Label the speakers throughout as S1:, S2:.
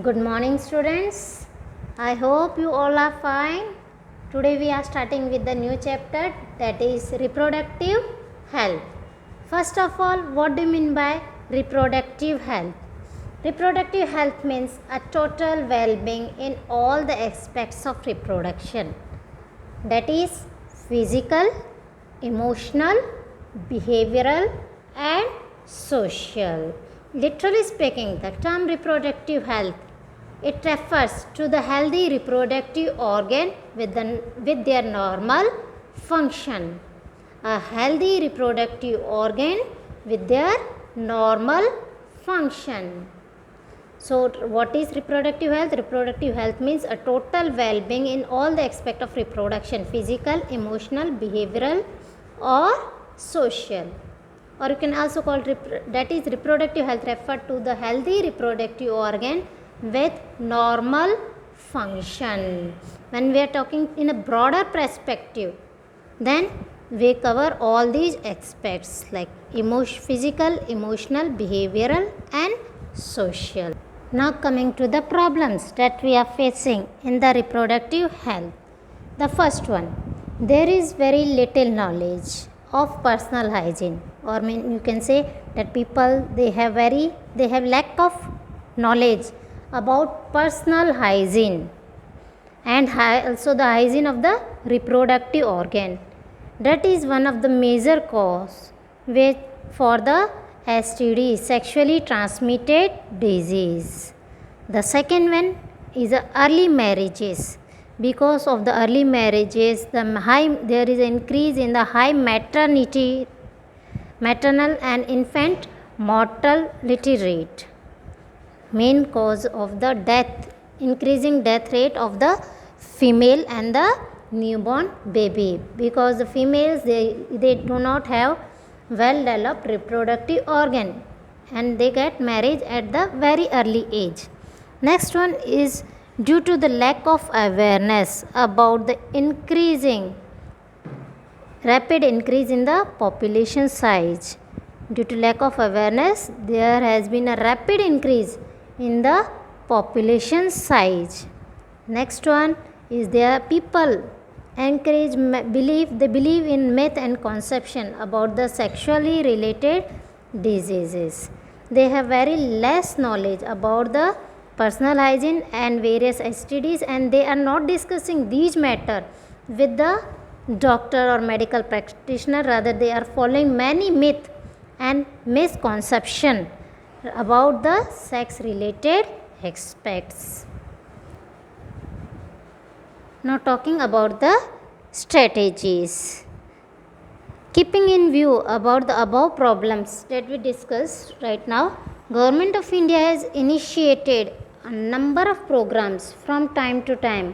S1: Good morning, students. I hope you all are fine. Today we are starting with the new chapter, that is reproductive health. First of all, what do you mean by reproductive health? Reproductive health means a total well-being in all the aspects of reproduction. That is physical, emotional, behavioral and social. Literally speaking, the term reproductive health, it refers to the healthy reproductive organ with their normal function. A healthy reproductive organ with their normal function. So, what is reproductive health? Reproductive health means a total well-being in all the aspects of reproduction, physical, emotional, behavioral or social. Or you can also call that is reproductive health referred to the healthy reproductive organ with normal function. When we are talking in a broader perspective, then we cover all these aspects like physical, emotional, behavioral and social. Now coming to the problems that we are facing in the reproductive health. The first one, there is very little knowledge of personal hygiene, or you can say that people they have lack of knowledge about personal hygiene and also the hygiene of the reproductive organ. That is one of the major cause for the STD, sexually transmitted disease. The second one is the early marriages. Because of the early marriages, there is an increase in the high maternal and infant mortality rate. Main cause of the increasing death rate of the female and the newborn baby, because the females they do not have well developed reproductive organ and they get married at the very early age. Next one is due to the lack of awareness about the rapid increase in the population size. Due to lack of awareness, there has been a rapid increase in the population size. Next one is there people believe in myth and conception about the sexually related diseases. They have very less knowledge about the personal hygiene and various STDs, and they are not discussing these matter with the doctor or medical practitioner. Rather, they are following many myth and misconception about the sex related aspects. Now talking about the strategies. Keeping in view about the above problems that we discussed right now, Government of India has initiated a number of programs from time to time.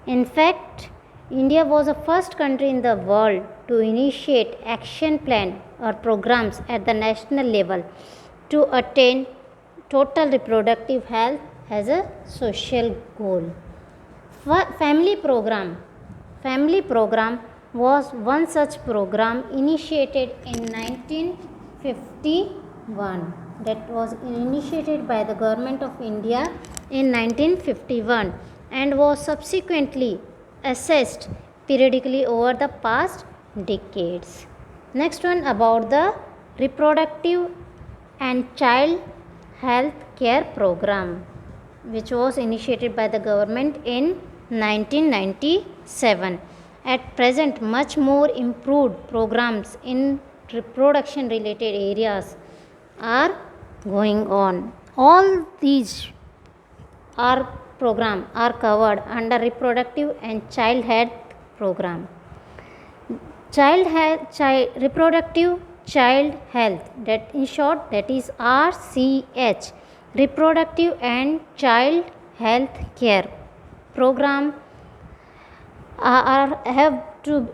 S1: In fact, India was the first country in the world to initiate action plan or programs at the national level to attain total reproductive health as a social goal. Family program was one such program initiated in 1951. That was initiated by the Government of India in 1951 and was subsequently assessed periodically over the past decades. Next one about the reproductive and child health care program, which was initiated by the government in 1997. At present, much more improved programs in reproduction related areas are going on. All these programs are covered under reproductive and child health program. Reproductive child health, that in short that is RCH, reproductive and child health care program have to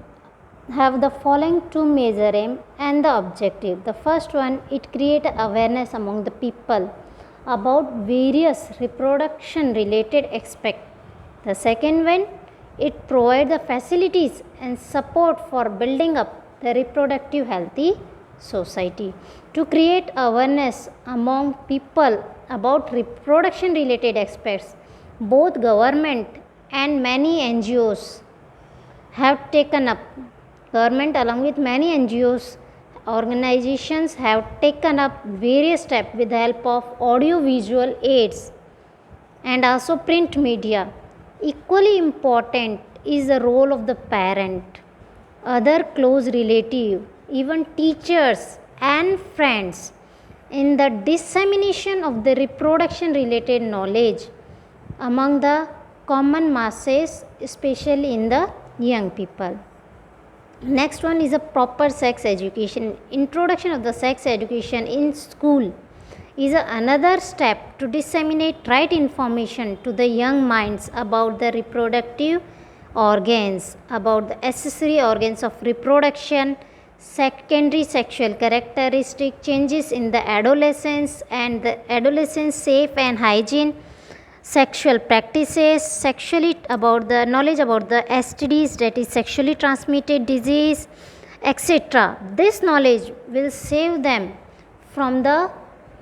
S1: have the following two major aim and the objective. The first one, it create awareness among the people about various reproduction related aspects. The second one, it provide the facilities and support for building up the reproductive healthy society. To create awareness among people about reproduction related aspects, both government and many NGOs have taken up, government along with many NGOs organizations have taken up various steps with the help of audio visual aids and also print media. Equally important is the role of the parent, other close relative, even teachers and friends in the dissemination of the reproduction related knowledge among the common masses, especially in the young people. Next one is a proper sex education. Introduction of the sex education in school is another step to disseminate right information to the young minds about the reproductive organs, about the accessory organs of reproduction, secondary sexual characteristic, changes in the adolescence and the adolescence safe and hygiene, sexual practices, sexually about the knowledge about the STDs, that is sexually transmitted disease, etc. This knowledge will save them from the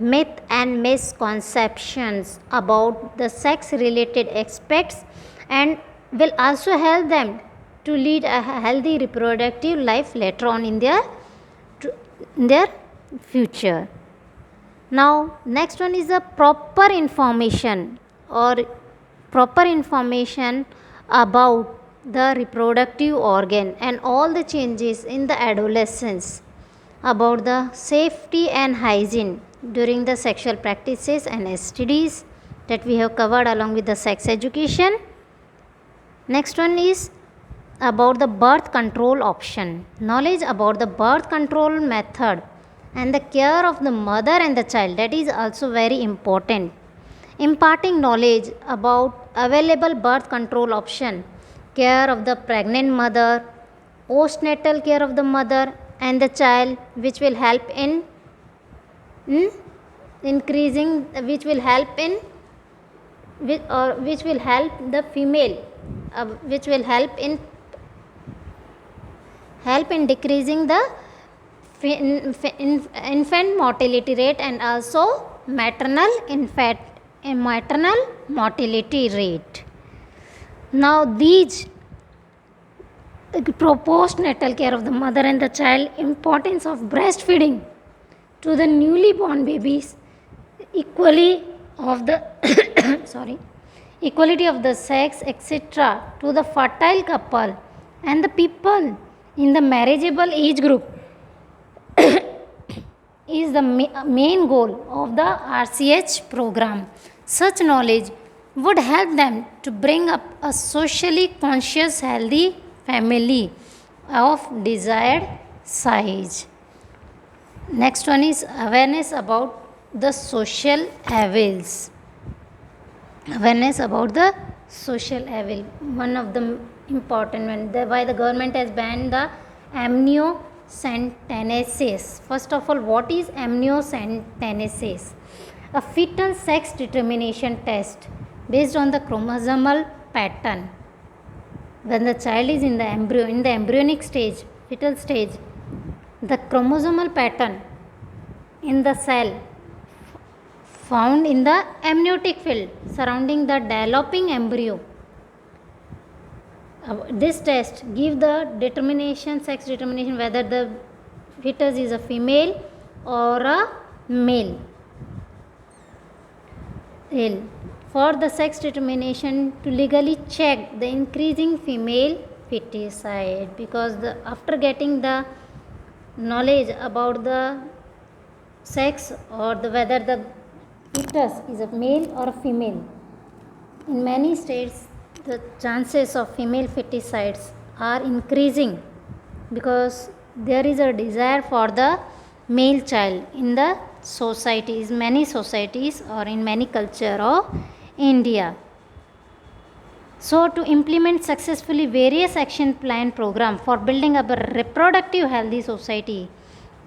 S1: myth and misconceptions about the sex related aspects and will also help them to lead a healthy reproductive life later on in their future. Now next one is a proper information about the reproductive organ and all the changes in the adolescence, about the safety and hygiene during the sexual practices and STDs that we have covered along with the sex education. Next one is about the birth control option, knowledge about the birth control method and the care of the mother and the child, that is also very important. Imparting knowledge about available birth control option, care of the pregnant mother, postnatal care of the mother and the child, which will help in increasing, which will help in which will help the female, which will help in decreasing the infant mortality rate and also maternal mortality rate. Now these postnatal care of the mother and the child, importance of breastfeeding to the newly born babies, equality of the equality of the sex, etc., to the fertile couple and the people in the marriageable age group is the main goal of the RCH program. Such knowledge would help them to bring up a socially conscious, healthy family of desired size. Next one is awareness about the social evils. Awareness about the social evil. One of the important one. Why the government has banned the amniocentesis. First of all, what is amniocentesis? A fetal sex determination test based on the chromosomal pattern. When the child is in the embryonic stage, fetal stage, the chromosomal pattern in the cell found in the amniotic field surrounding the developing embryo. This test gives the sex determination whether the fetus is a female or a male. For the sex determination to legally check the increasing female feticide, because after getting the knowledge about the sex or whether the fetus is a male or a female, in many states the chances of female feticides are increasing because there is a desire for the male child in the societies, many societies or in many culture of India. So to implement successfully various action plan program for building up a reproductive healthy society,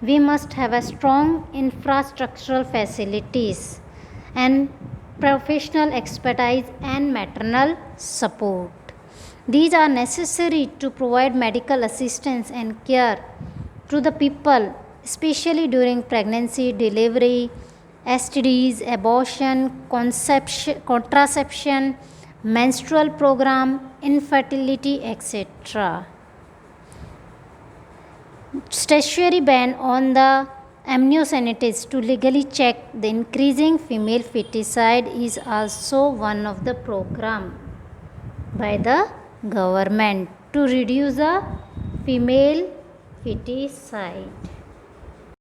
S1: we must have a strong infrastructural facilities and professional expertise and maternal support. These are necessary to provide medical assistance and care to the people, especially during pregnancy, delivery, STDs, abortion, contraception, menstrual program, infertility, etc. Statutory ban on the amniocentesis to legally check the increasing female feticide is also one of the program by the government to reduce the female feticide.